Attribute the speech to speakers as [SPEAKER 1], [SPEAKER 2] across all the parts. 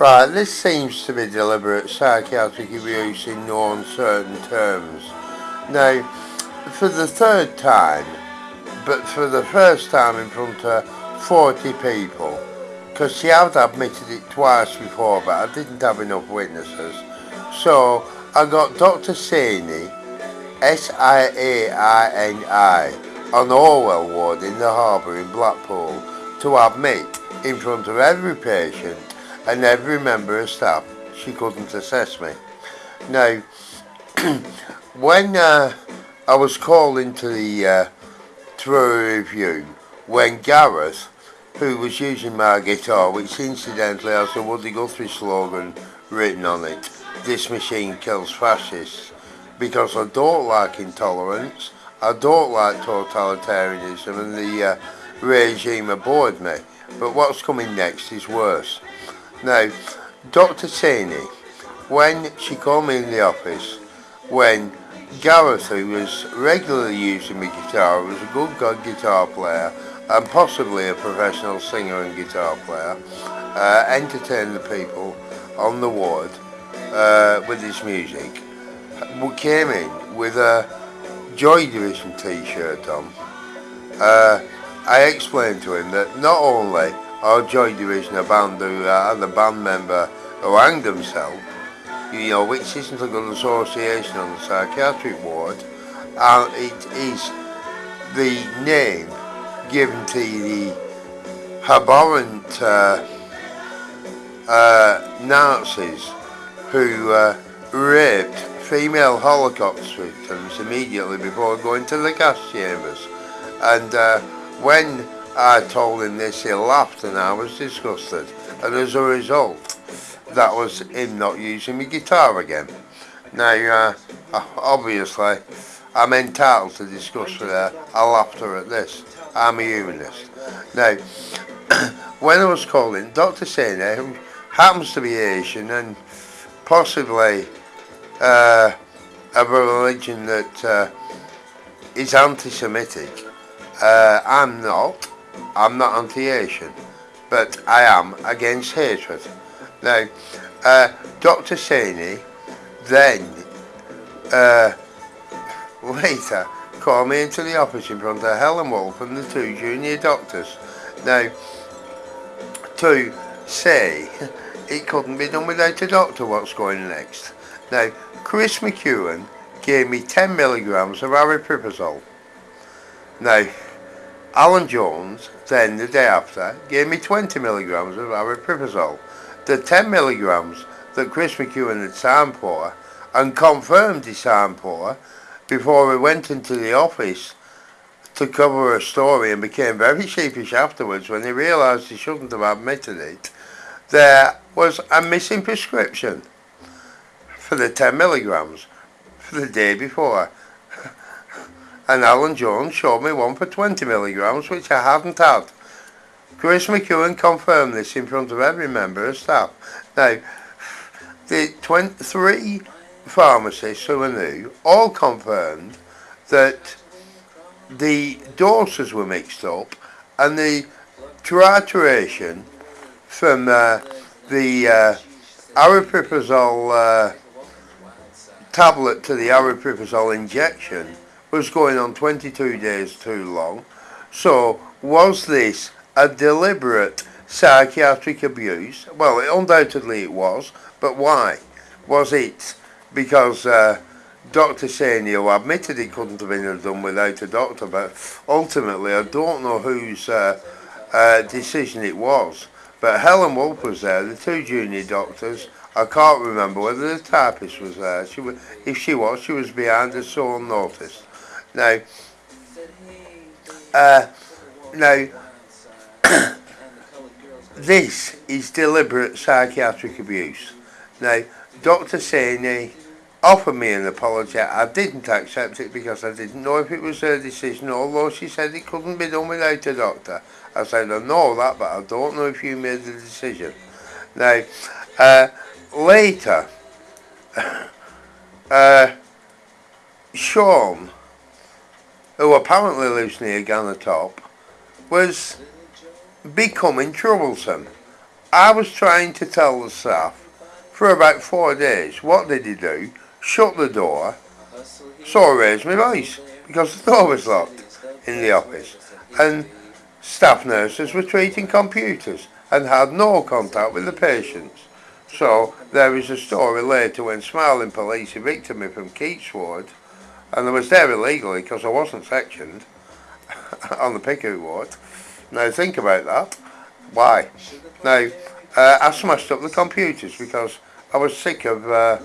[SPEAKER 1] Right, this seems to be deliberate psychiatric abuse in no uncertain terms. Now, for the third time, but for the first time in front of 40 people, because she had admitted it twice before, but I didn't have enough witnesses. So I got Dr. Saini, Saini, on Orwell Ward in the Harbour in Blackpool, to admit in front of every patient and every member of staff she couldn't assess me. Now, when I was called into the to a review, when Gareth, who was using my guitar, which incidentally has the Woody Guthrie slogan written on it, "This machine kills fascists," because I don't like intolerance, I don't like totalitarianism, and the regime aboard me. But what's coming next is worse. Now, Dr. Saini, when she called me in the office, when Gareth, who was regularly using my guitar, was a good guitar player and possibly a professional singer and guitar player, entertained the people on the ward with his music, came in with a Joy Division t-shirt on. I explained to him that not only are Joy Division a band who had a band member who hanged himself, which isn't a good association on the psychiatric ward, and it is the name given to the abhorrent Nazis who raped female Holocaust victims immediately before going to the gas chambers. And when I told him this, he laughed and I was disgusted. And as a result, that was him not using my guitar again. Now, obviously, I'm entitled to discuss with her. I laughed her at this. I'm a humanist. Now, when I was calling, Dr. Saini, who happens to be Asian and possibly of a religion that is anti-Semitic, I'm not anti-Asian, but I am against hatred. Now, Dr. Saini then later called me into the office in front of Helen Wolf and the two junior doctors. Now, to say it couldn't be done without a doctor, what's going next? Now, Chris McEwen gave me 10 milligrams of aripiprazole. Now, Alan Jones, then the day after, gave me 20 milligrams of aripiprazole. The 10 milligrams that Chris McEwen had signed for and confirmed he signed for before we went into the office to cover a story and became very sheepish afterwards when he realised he shouldn't have admitted it, there was a missing prescription for the 10 milligrams for the day before. And Alan Jones showed me one for 20 milligrams, which I hadn't had. Chris McEwen confirmed this in front of every member of staff. Now, the 23 pharmacists who were new all confirmed that the doses were mixed up and the titration from the aripiprazole tablet to the aripiprazole injection was going on 22 days too long. So was this a deliberate psychiatric abuse? Well, undoubtedly it was, but why? Was it because Dr. Saini, who admitted it couldn't have been done without a doctor, but ultimately I don't know whose decision it was, but Helen Wolf was there, the two junior doctors. I can't remember whether the typist was there. If she was behind us so unnoticed. Now, this is deliberate psychiatric abuse. Now, Dr. Saini offered me an apology. I didn't accept it because I didn't know if it was her decision, although she said it couldn't be done without a doctor. I said, I know that, but I don't know if you made the decision. Now, later, Sean, who apparently lives near Ganatop, was becoming troublesome. I was trying to tell the staff for about 4 days. What did he do? Shut the door, so I raised my voice because the door was locked in the office. And staff nurses were treating computers and had no contact with the patients. So there is a story later when Smiling Police evicted me from Keats Ward, and I was there illegally because I wasn't sectioned on the picket ward. Now think about that. Why? Now, I smashed up the computers because I was sick of uh,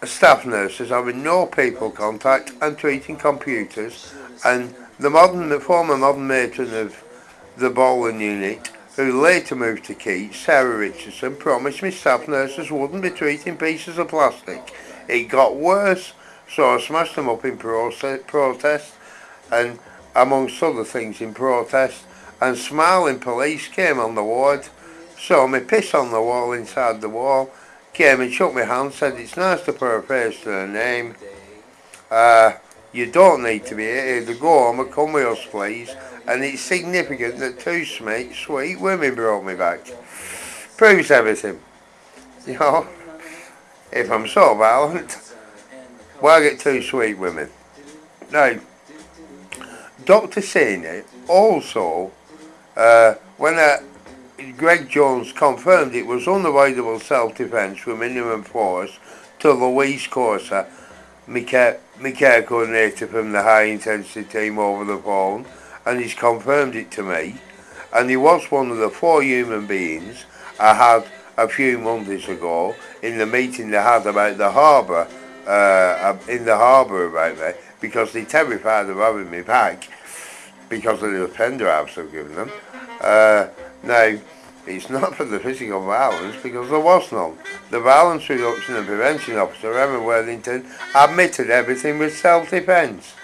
[SPEAKER 1] staff nurses having no people contact and treating computers, and the former modern matron of the bowling unit, who later moved to Keats, Sarah Richardson, promised me staff nurses wouldn't be treating pieces of plastic. It got worse, so I smashed them up in protest, and amongst other things in protest, and Smiling Police came on the ward, saw me piss on the wall inside the wall, came and shook my hand, said it's nice to put a face to a name. You don't need to be here to go home and come with us, please. And it's significant that two sweet women brought me back. Proves everything. You know, if I'm so violent, why get two sweet women? Now, Dr. Saini also, when Greg Jones confirmed it was unavoidable self-defence with minimum force to Louise Corsa, my care coordinator from the high intensity team over the phone, and he's confirmed it to me, and he was one of the 4 human beings I had a few Mondays ago in the meeting they had about the harbour, in the harbour about me, because they're terrified of having me back because of the pen drives I've given them. Now, it's not for the physical violence because there was none. The Violence Reduction and Prevention Officer, Emma Worthington, admitted everything was self-defence.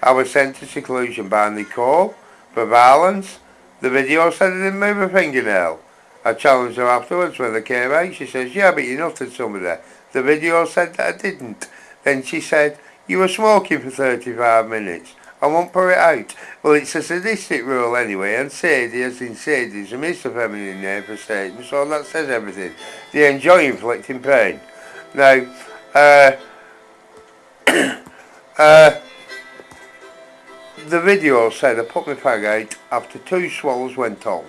[SPEAKER 1] I was sent to seclusion by Nicole for violence. The video said I didn't move a fingernail. I challenged her afterwards when they came out. She says, yeah, but you nutted somebody. The video said that I didn't. Then she said, you were smoking for 35 minutes. I won't put it out. Well, it's a sadistic rule anyway, and Sadie, as in sadism, is the feminine name for Satan, so that says everything. They enjoy inflicting pain. Now, the video said I put my fag out after 2 swallows went on.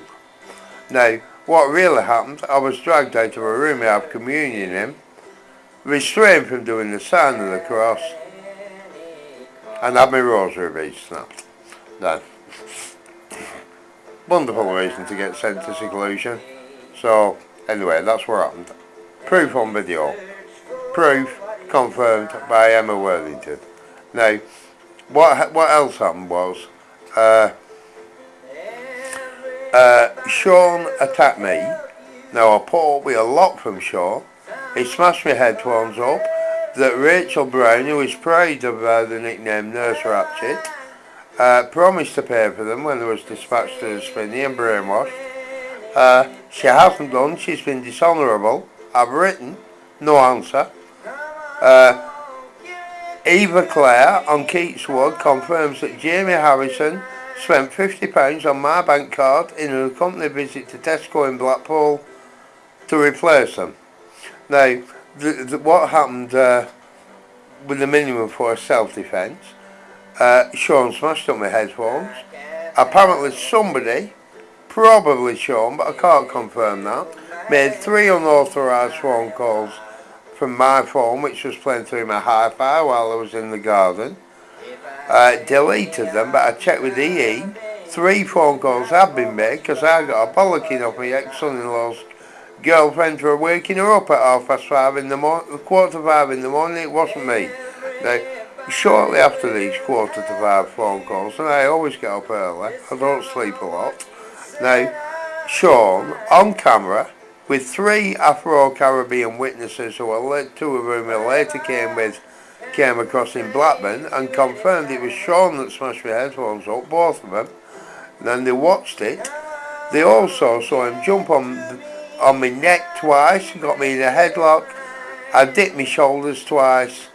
[SPEAKER 1] Now, what really happened, I was dragged out of a room I have communion in, restrained from doing the sign of the cross, and had my rosary beads snapped. Now, wonderful reason to get sent to seclusion. So, anyway, that's what happened. Proof on video. Proof confirmed by Emma Worthington. Now, what else happened was, Sean attacked me. Now, I put up with a lot from Sean. He smashed my headphones up. That Rachel Brown, who is proud of the nickname Nurse Ratchet, promised to pay for them when they was dispatched to the Spinney and brainwashed. She hasn't done. She's been dishonourable. I've written. No answer. Eva Clare on Keats Wood confirms that Jamie Harrison spent £50 on my bank card in an accompanied visit to Tesco in Blackpool to replace them. Now, what happened with the minimum for self-defence, Sean smashed up my headphones. Apparently somebody, probably Sean, but I can't confirm that, made 3 unauthorised phone calls from my phone, which was playing through my hi-fi while I was in the garden. Deleted them, but I checked with EE. 3 phone calls have been made because I got a bollocking off my ex-son-in-law's girlfriend for waking her up at 5:30 in the morning, 4:45 in the morning. It wasn't me. Now, shortly after these 4:45 phone calls, and I always get up early, I don't sleep a lot. Now, Sean, on camera, with 3 Afro-Caribbean witnesses, 2 of whom I later came across in Blackburn, and confirmed it was Sean that smashed my headphones up, both of them. And then they watched it. They also saw him jump on my neck twice, got me in a headlock. I dipped my shoulders twice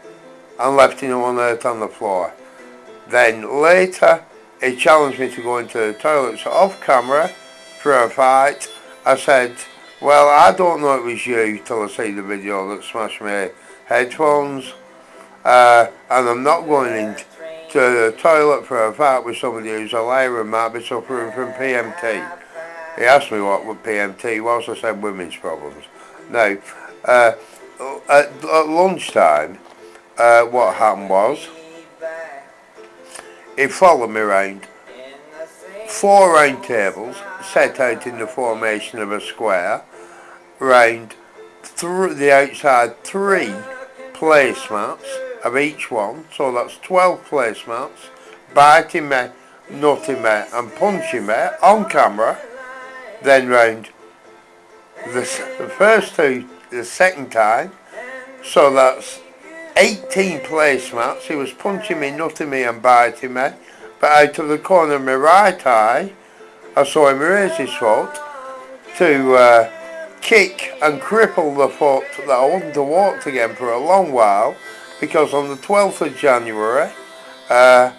[SPEAKER 1] and left him unearthed on the floor. Then later, he challenged me to go into the toilets off camera for a fight. I said, well, I don't know it was you till I see the video that smashed my headphones. And I'm not going into the toilet for a fight with somebody who's a liar and might be suffering from PMT. He asked me what PMT was. I said women's problems. Now, at lunchtime, what happened was he followed me round 4 round tables set out in the formation of a square, round the outside 3 placemats of each one, so that's 12 placemats, biting me, nutting me and punching me on camera. Then round the first 2 the second time, so that's 18 placemats. He was punching me, nutting me and biting me, but out of the corner of my right eye I saw him raise his foot to kick and cripple the foot that I wouldn't have walked again for a long while, because on the 12th of January I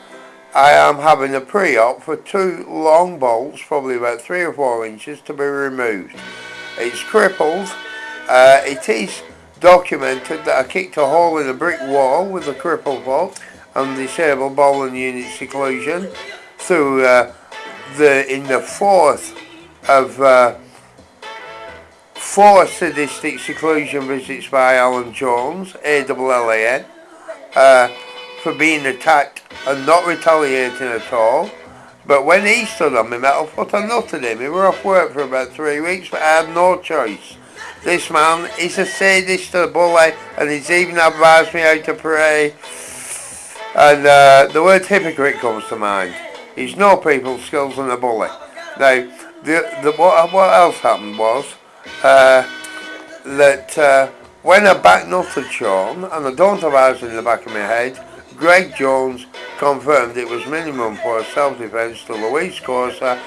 [SPEAKER 1] am having a pre-op for 2 long bolts, probably about 3 or 4 inches, to be removed. It's crippled. It is documented that I kicked a hole in a brick wall with a crippled foot and disabled ball and unit seclusion through in the 4th of 4 sadistic seclusion visits by Alan Jones, ALLAN, for being attacked and not retaliating at all. But when he stood on my metal foot, I nutted him. He were off work for about 3 weeks, but I had no choice. This man is a sadist, a bully, and he's even advised me how to pray. And the word hypocrite comes to mind. He's no people skills and a bully. Now, what else happened was that when a back nut had shown, and I don't have eyes in the back of my head, Greg Jones confirmed it was minimum for self-defence to Louise Corsa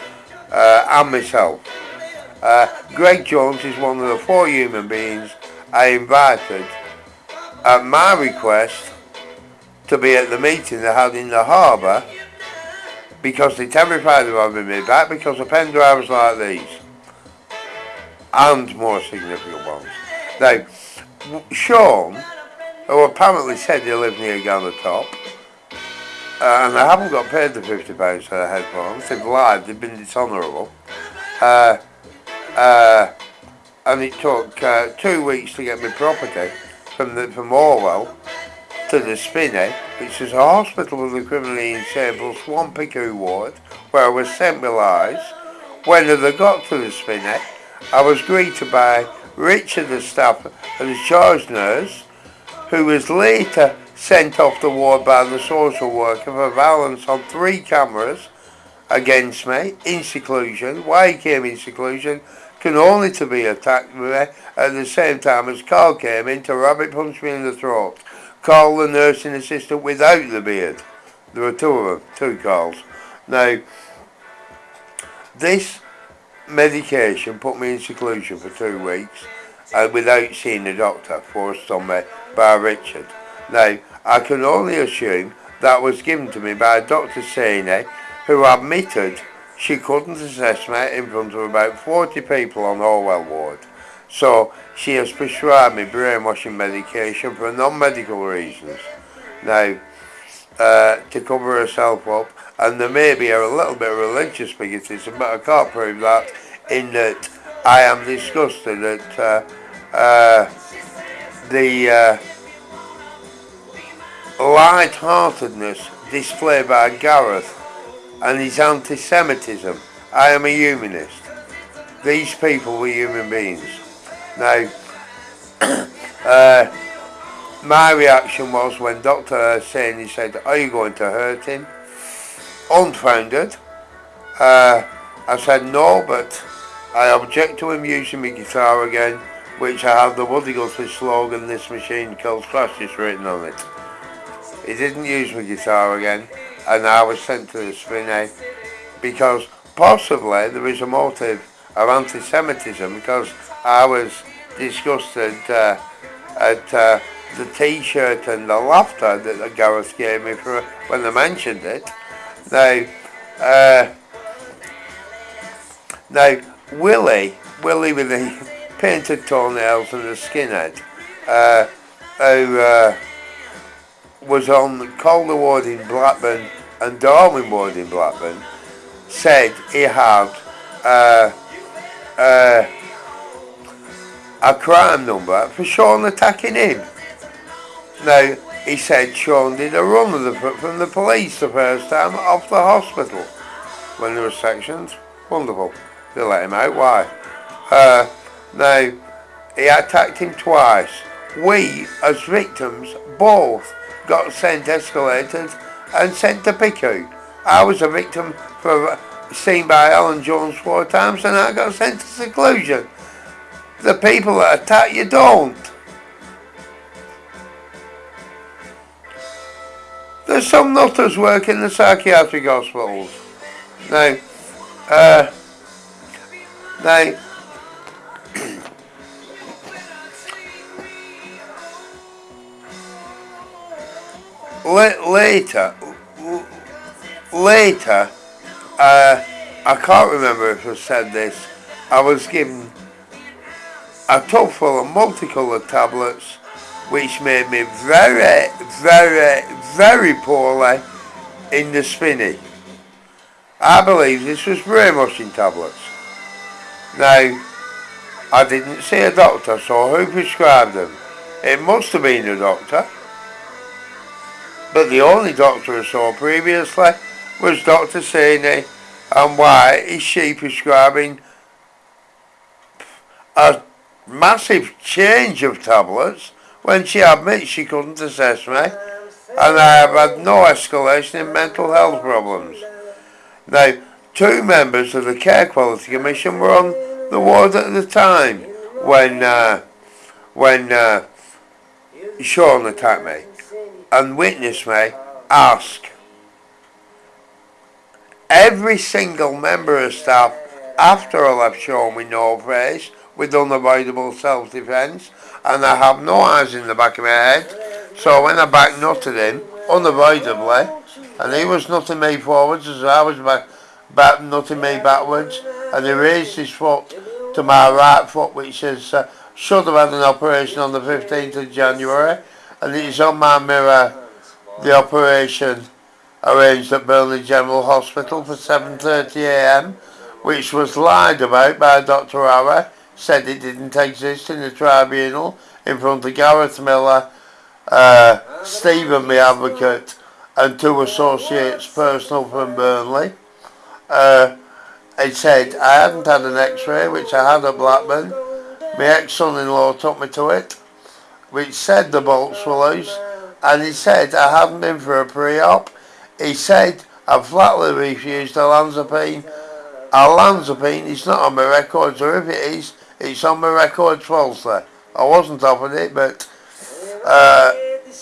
[SPEAKER 1] and myself. Greg Jones is one of the 4 human beings I invited at my request to be at the meeting they had in the harbour, because they terrified of having me back because of pen drivers like these and more significant ones. Now, Sean, who apparently said he lived near Ghana Top, and I haven't got paid the £50 for the headphones. They've lied, they've been dishonourable. And it took 2 weeks to get my property from Orwell to the Spinney, which is a hospital with the criminally insane plus 1 PICU ward, where I was sent with lies. When I got to the Spinney, I was greeted by Richard, the staff and the charge nurse, who was later sent off the ward by the social worker for violence on 3 cameras against me in seclusion. Why he came in seclusion can only to be attacked with me at the same time as Carl came in to rabbit punch me in the throat. Carl, the nursing assistant without the beard. There were 2 of them, 2 Carls. Now, this medication put me in seclusion for 2 weeks without seeing a doctor, forced on me by Richard. Now, I can only assume that was given to me by Dr. Saini, who admitted she couldn't assess me in front of about 40 people on Orwell ward. So she has prescribed me brainwashing medication for non-medical reasons. Now, to cover herself up, and there may be a little bit of religious bigotism, but I can't prove that, in that I am disgusted at the light-heartedness displayed by Gareth and his anti-Semitism. I am a humanist. These people were human beings. Now, my reaction was when Dr. Saini said, "Are you going to hurt him?" Unfounded. I said no, but I object to him using my guitar again, which I have the Woody Guthrie slogan, "This machine kills fascists," written on it. He didn't use my guitar again, and I was sent to the Spinney because possibly there is a motive of anti-Semitism, because I was disgusted at the t-shirt and the laughter that Gareth gave me for when I mentioned it. Now, Now, Willie with the painted toenails and the skinhead, uh, who was on the Calder ward in Blackburn and Darwin ward in Blackburn, said he had uh, uh, a crime number for Sean attacking him. Now, he said Sean did a run of from the police the first time off the hospital when there were sections. Wonderful. They let him out. Why? Now, he attacked him twice. We, as victims, both got sent escalated and sent to PICU. I was a victim seen by Alan Jones 4 times and I got sent to seclusion. The people that attack you don't. There's some nutters work in the psychiatric hospitals. Now, later, I can't remember if I said this, I was given a tub full of multicoloured tablets which made me very, very, very poorly in the spinny. I believe this was brainwashing tablets. Now, I didn't see a doctor, so who prescribed them? It must have been a doctor. But the only doctor I saw previously was Dr. Saini, and why is she prescribing a massive change of tablets when she admits she couldn't assess me and I have had no escalation in mental health problems. Now, 2 members of the Care Quality Commission were on the ward at the time when Sean attacked me and witnessed me ask every single member of staff after I left Sean with no face, with unavoidable self-defence, and I have no eyes in the back of my head, so when I back nutted him, unavoidably, and he was nutting me forwards as I was back nutting me backwards, and he raised his foot to my right foot, which is should have had an operation on the 15th of January, and it is on my mirror the operation arranged at Burnley General Hospital for 7:30 a.m, which was lied about by Dr. Harry, said it didn't exist in the tribunal in front of Gareth Miller, Stephen the advocate, and 2 associates personal from Burnley. It said I hadn't had an x-ray, which I had at Blackburn. My ex-son-in-law took me to it, which said the bolts were loose, and he said I hadn't been for a pre-op. He said I flatly refused olanzapine. Olanzapine is not on my records, or if it is, it's on my records falsely. I wasn't offered it, but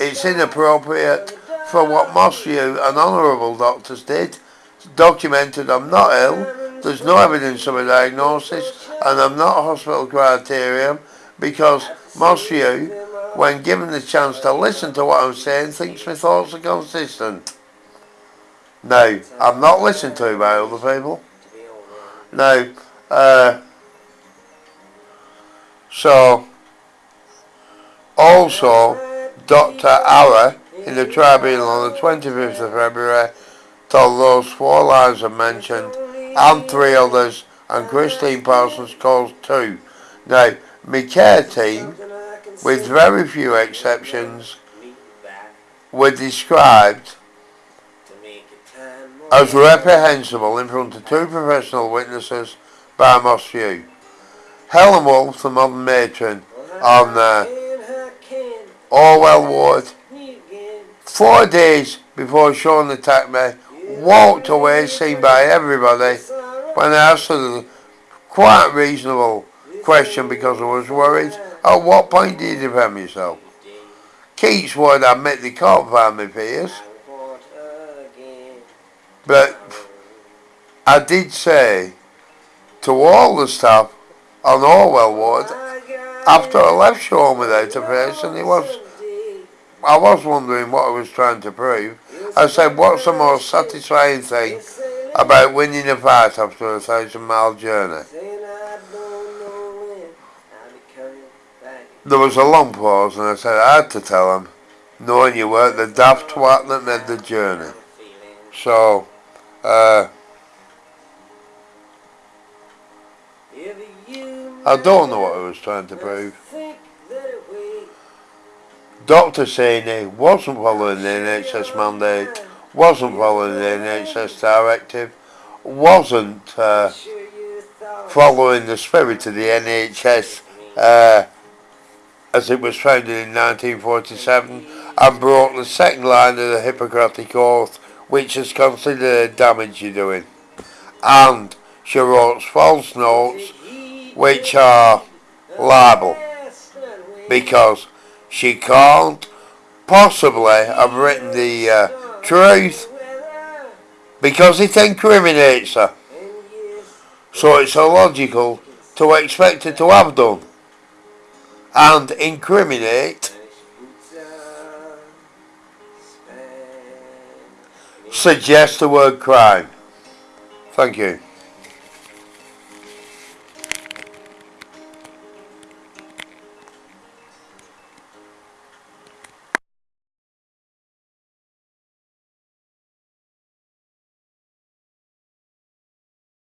[SPEAKER 1] it's inappropriate for what most of you and honourable doctors did. It's documented I'm not ill, there's no evidence of a diagnosis, and I'm not a hospital criterion, because most of you, when given the chance to listen to what I'm saying, thinks my thoughts are consistent. Now, I'm not listened to by other people. Now, so, also, Dr. Ara, in the tribunal on the 25th of February, told those 4 lies I mentioned, and 3 others, and Christine Parsons calls 2. Now, my care team, with very few exceptions, were described as reprehensible in front of 2 professional witnesses by most few. Helen Wolfe, the modern matron on Orwell Ward, 4 days before Sean attacked me, walked away seen by everybody when I asked her a quite reasonable question because I was worried. At what point do you defend yourself? Keats would admit they can't find me fears. But I did say to all the staff on Orwell Ward, after I left Sean without a face, and I was wondering what I was trying to prove, I said, what's the most satisfying thing about winning a fight after a 1,000-mile journey. There was a long pause and I said I had to tell him, knowing you weren't the daft twat that made the journey. So, I don't know what I was trying to prove. Dr. Saini wasn't following the NHS mandate, wasn't following the NHS directive, wasn't following the spirit of the NHS as it was founded in 1947, and broke the second line of the Hippocratic Oath, which is considered the damage you're doing. And she wrote false notes, which are libel, because she can't possibly have written the truth, because it incriminates her. So it's illogical to expect her to have done and incriminate suggests the word crime. Thank you.